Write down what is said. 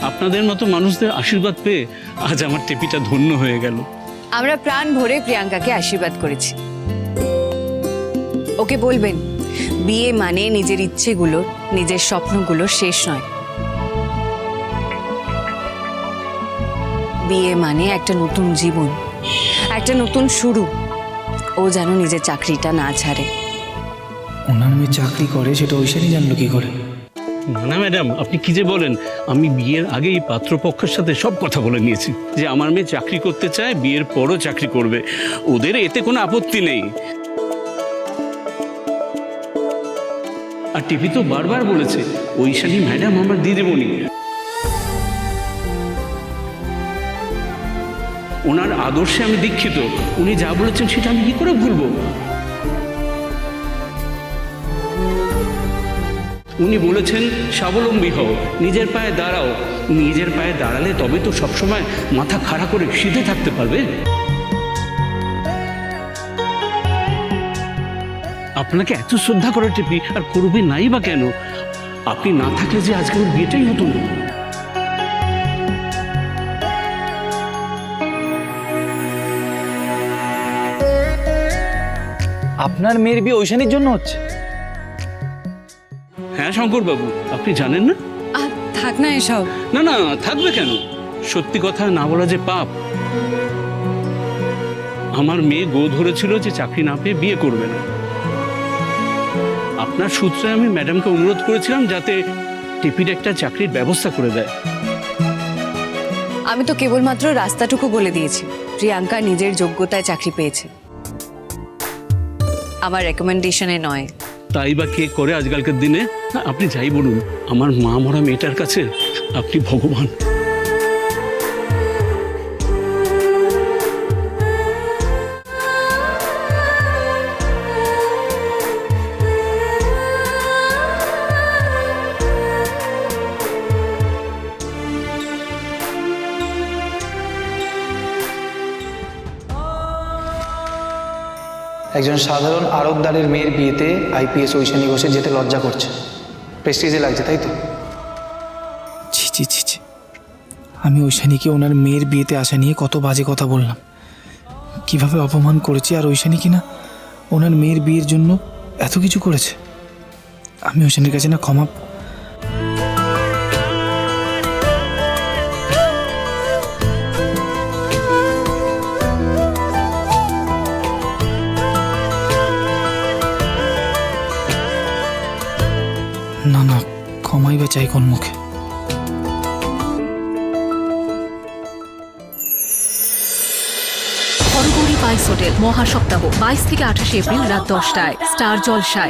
আপনাদের মতো মানুষদের আশীর্বাদ পেয়ে আজ আমার টেপিটা ধন্য হয়ে গেল। আমরা প্রাণ ভরে প্রিয়াঙ্কাকে আশীর্বাদ করেছি। ওকে বলবেন বিয়ে মানে নিজের ইচ্ছেগুলো, নিজের স্বপ্নগুলো শেষ নয়। বিয়ে মানে একটা নতুন জীবন, একটা নতুন শুরু। ও যেন নিজের চাকরিটা না ছাড়ে। ওনার মেয়ে চাকরি করে সেটা ঐশানি জানলো কি করে? না ম্যাডাম, আপনি কি যে বলেন, আমি বিয়ের আগেই পাত্রপক্ষের সাথে সব কথা বলে নিয়েছি যে আমার মেয়ে চাকরি করতে চায়, বিয়ের পরও চাকরি করবে, ওদের এতে কোনো আপত্তি নেই। আর টিভি তো বারবার বলেছে ঐশানী ম্যাডাম আমার দিদিমণি। ওনার আদর্শে আমি দীক্ষিত, উনি যা বলেছেন সেটা আমি কি করে ভুলবো? উনি বলেছেন স্বাবলম্বী হও, নিজের পায়ে দাঁড়াও। নিজের পায়ে দাঁড়ালে তবে তো সবসময় মাথা খাড়া করে সিধে থাকতে পারবে। আপনাকে এত শ্রদ্ধা করে টিপি, আর করবে নাই বা কেন? আপনি না থাকলে যে আজকে ওর বিয়েটাই হতো না। আপনার মেয়ের বিয়ে ঐশানির জন্য হচ্ছে? হ্যাঁ শঙ্কর বাবু, আপনি জানেন না? থাক না এসব। না না, থাকবে কেন? সত্যি কথা না বলা যে পাপ। আমার মেয়ে গো ধরেছিল যে চাকরি না পেয়ে বিয়ে করবে না। আপনার সূত্রে আমি ম্যাডামকে অনুরোধ করেছিলাম যাতে টিপির একটা চাকরির ব্যবস্থা করে দেয়। আমি তো কেবলমাত্র রাস্তাটুকু বলে দিয়েছি। প্রিয়াঙ্কা নিজের যোগ্যতায় চাকরি পেয়েছে, আমার রেকমেন্ডেশনে নয়। তাই বা কে করে আজকালকার দিনে? আপনি যাই বলুন, আমার মা মরা মেয়েটার কাছে আপনি ভগবান। একজন সাধারণ আড়তদারের মেয়ের বিয়েতে আইপিএস ঐশানী ঘোষের যেতে লজ্জা করছে, প্রেস্টিজে লাগছে, তাই তো? ছি ছি ছি ছি, আমি ঐশানীকে ওনার মেয়ের বিয়েতে আসা নিয়ে কত বাজে কথা বললাম, কিভাবে অপমান করেছি। আর ঐশানী কিনা ওনার মেয়ের বিয়ের জন্য এত কিছু করেছে। আমি ঐশানীর কাছে না ক্ষমা। না না, ক্ষমাই বা চাই কোন মুখে? হরগৌরী পাইস হোটেল মহাসপ্তাহ 22 থেকে 28 এপ্রিল রাত 10টায় স্টার জলসায়।